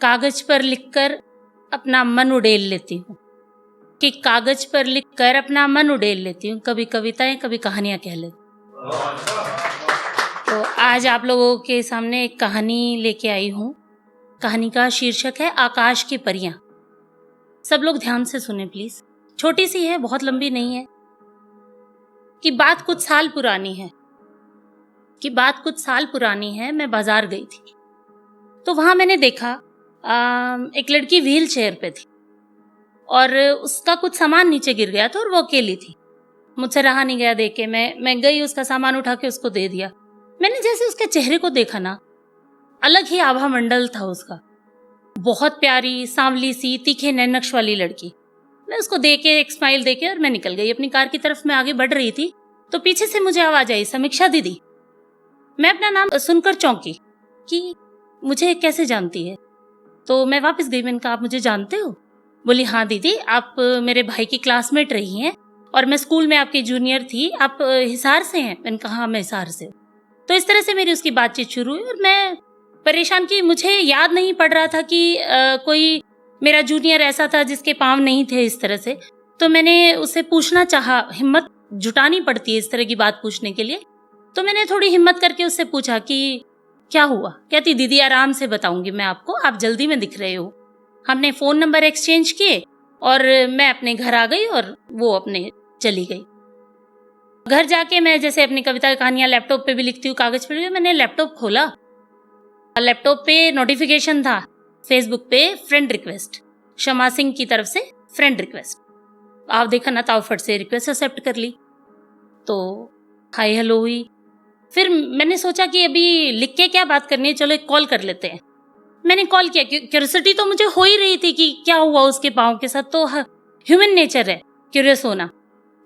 कागज पर लिखकर अपना मन उड़ेल लेती हूँ, कि कागज पर लिखकर अपना मन उड़ेल लेती हूँ, कभी कविताएं कभी कहानियां कह लेती हूँ। तो आज आप लोगों के सामने एक कहानी लेके आई हूँ। कहानी का शीर्षक है आकाश की परियां। सब लोग ध्यान से सुने प्लीज। छोटी सी है, बहुत लंबी नहीं है। कि बात कुछ साल पुरानी है। मैं बाजार गई थी, तो वहां मैंने देखा एक लड़की व्हील चेयर पे थी और उसका कुछ सामान नीचे गिर गया था और वो अकेली थी। मुझसे रहा नहीं गया देख के, मैं गई, उसका सामान उठा के उसको दे दिया। मैंने जैसे उसके चेहरे को देखा ना, अलग ही आभा मंडल था उसका। बहुत प्यारी, सांवली सी, तीखे नैन नक्श वाली लड़की। मैं उसको दे के एक स्माइल दे के और मैं निकल गई अपनी कार की तरफ। मैं आगे बढ़ रही थी तो पीछे से मुझे आवाज आई, समीक्षा दीदी। मैं अपना नाम सुनकर चौंकी कि मुझे कैसे जानती है। तो मैं वापस गई। मैंने कहा, आप मुझे जानते हो? बोली, हाँ दीदी, आप मेरे भाई की क्लासमेट रही हैं और मैं स्कूल में आपकी जूनियर थी। आप हिसार से हैं? मैंने कहा, हाँ मैं हिसार से हूँ। तो इस तरह से मेरी उसकी बातचीत शुरू हुई और मैं परेशान की। मुझे याद नहीं पड़ रहा था कि कोई मेरा जूनियर ऐसा था जिसके पाँव नहीं थे इस तरह से। तो मैंने उससे पूछना चाहा, हिम्मत जुटानी पड़ती है इस तरह की बात पूछने के लिए। तो मैंने थोड़ी हिम्मत करके उससे पूछा कि क्या हुआ। कहती, दीदी आराम से बताऊंगी मैं आपको, आप जल्दी में दिख रहे हो। हमने फ़ोन नंबर एक्सचेंज किए और मैं अपने घर आ गई और वो अपने चली गई। घर जाके मैं जैसे अपनी कविता कहानियां लैपटॉप पे भी लिखती हूँ, कागज पे भी। मैंने लैपटॉप खोला, लैपटॉप पे नोटिफिकेशन था फेसबुक पे, फ्रेंड रिक्वेस्ट, शमा सिंह की तरफ से फ्रेंड रिक्वेस्ट। आप देखा ना, तो फट से रिक्वेस्ट एक्सेप्ट कर ली। तो हाय हेलो हुई। फिर मैंने सोचा कि अभी लिख के क्या बात करनी है, चलो एक कॉल कर लेते हैं। मैंने कॉल किया। क्यूरियोसिटी तो मुझे हो ही रही थी कि क्या हुआ उसके पाँव के साथ। तो ह्यूमन नेचर है क्यूरियस होना।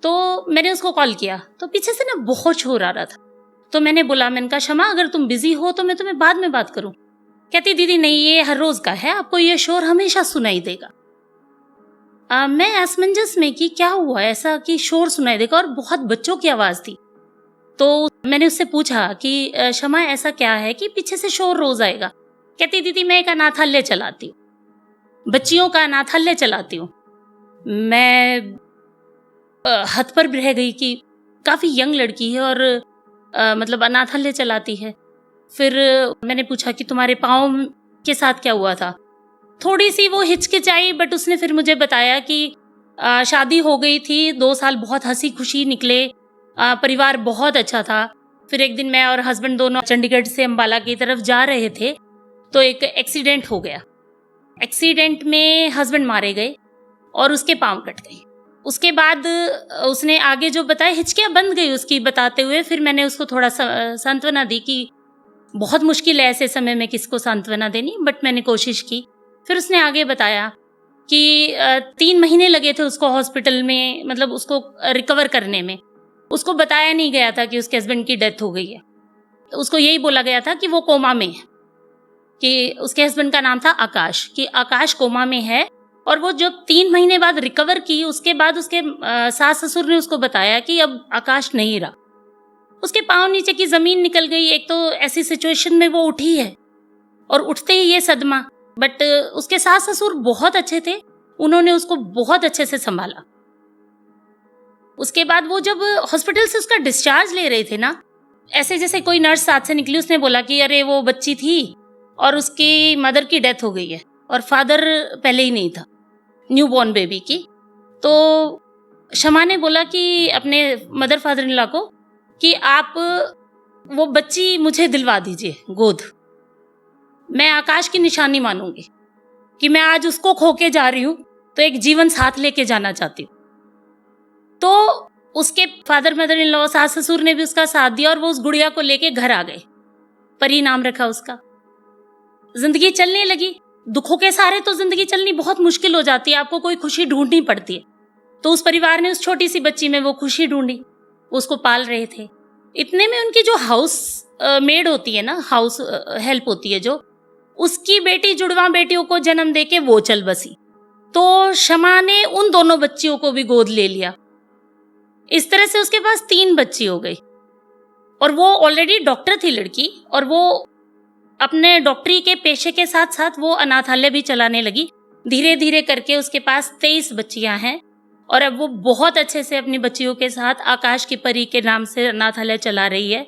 तो मैंने उसको कॉल किया तो पीछे से ना बहुत शोर आ रहा था। तो मैंने बोला, मैंने कहा, क्षमा अगर तुम बिजी हो तो मैं तुम्हें बाद में बात करूं। कहती, दीदी नहीं, ये हर रोज का है, आपको ये शोर हमेशा सुनाई देगा। मैं असमंजस में कि क्या हुआ ऐसा कि शोर सुनाई देगा, और बहुत बच्चों की आवाज थी। तो मैंने उससे पूछा कि क्षमा ऐसा क्या है कि पीछे से शोर रोज आएगा। कहती, दीदी मैं एक अनाथालय चलाती हूँ, बच्चियों का अनाथालय चलाती हूँ। मैं हद पर रह गई कि काफी यंग लड़की है और मतलब अनाथालय चलाती है। फिर मैंने पूछा कि तुम्हारे पाँव के साथ क्या हुआ था। थोड़ी सी वो हिचकिचाई, बट उसने फिर मुझे बताया कि शादी हो गई थी, 2 साल बहुत हंसी खुशी निकले, परिवार बहुत अच्छा था। फिर एक दिन मैं और हस्बैंड दोनों चंडीगढ़ से अंबाला की तरफ जा रहे थे तो एक एक्सीडेंट हो गया। एक्सीडेंट में हस्बैंड मारे गए और उसके पाँव कट गए। उसके बाद उसने आगे जो बताया, हिचकियाँ बंद गई उसकी बताते हुए। फिर मैंने उसको थोड़ा सांत्वना दी कि बहुत मुश्किल है ऐसे समय में किसको सांत्वना देनी, बट मैंने कोशिश की। फिर उसने आगे बताया कि 3 महीने लगे थे उसको हॉस्पिटल में, मतलब उसको रिकवर करने में। उसको बताया नहीं गया था कि उसके हस्बैंड की डेथ हो गई है। तो उसको यही बोला गया था कि वो कोमा में है, कि उसके हस्बैंड का नाम था आकाश, कि आकाश कोमा में है। और वो जब 3 महीने बाद रिकवर की, उसके बाद उसके सास ससुर ने उसको बताया कि अब आकाश नहीं रहा। उसके पाँव नीचे की जमीन निकल गई। एक तो ऐसी सिचुएशन में वो उठी है और उठते ही ये सदमा। बट उसके सास ससुर बहुत अच्छे थे, उन्होंने उसको बहुत अच्छे से संभाला। उसके बाद वो जब हॉस्पिटल से उसका डिस्चार्ज ले रहे थे ना, ऐसे जैसे कोई नर्स साथ से निकली, उसने बोला कि अरे वो बच्ची थी और उसकी मदर की डेथ हो गई है और फादर पहले ही नहीं था, न्यू बॉर्न बेबी की। तो शमा ने बोला कि अपने मदर फादर इन लॉ को कि आप वो बच्ची मुझे दिलवा दीजिए गोद। मैं आकाश की निशानी मानूंगी कि मैं आज उसको खो के जा रही हूं, तो एक जीवन साथ लेके जाना चाहती हूँ। तो उसके फादर मदर इन लॉ, सास ससुर ने भी उसका साथ दिया और वो उस गुड़िया को लेके घर आ गए। परी नाम रखा उसका। जिंदगी चलने लगी। दुखों के सहारे तो जिंदगी चलनी बहुत मुश्किल हो जाती है, आपको कोई खुशी ढूंढनी पड़ती है। तो उस परिवार ने उस छोटी सी बच्ची में वो खुशी ढूंढी, उसको पाल रहे थे। इतने में उनकी जो हाउस मेड होती है ना, हाउस हेल्प होती है जो, उसकी बेटी जुड़वा बेटियों को जन्म देके वो चल बसी। तो शमा ने उन दोनों बच्चियों को भी गोद ले लिया। इस तरह से उसके पास 3 बच्ची हो गई। और वो ऑलरेडी डॉक्टर थी लड़की, और वो अपने डॉक्टरी के पेशे के साथ साथ वो अनाथालय भी चलाने लगी। धीरे धीरे करके उसके पास 23 बच्चियां हैं और अब वो बहुत अच्छे से अपनी बच्चियों के साथ आकाश की परी के नाम से अनाथालय चला रही है।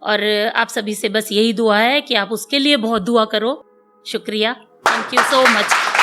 और आप सभी से बस यही दुआ है कि आप उसके लिए बहुत दुआ करो। शुक्रिया, थैंक यू सो मच।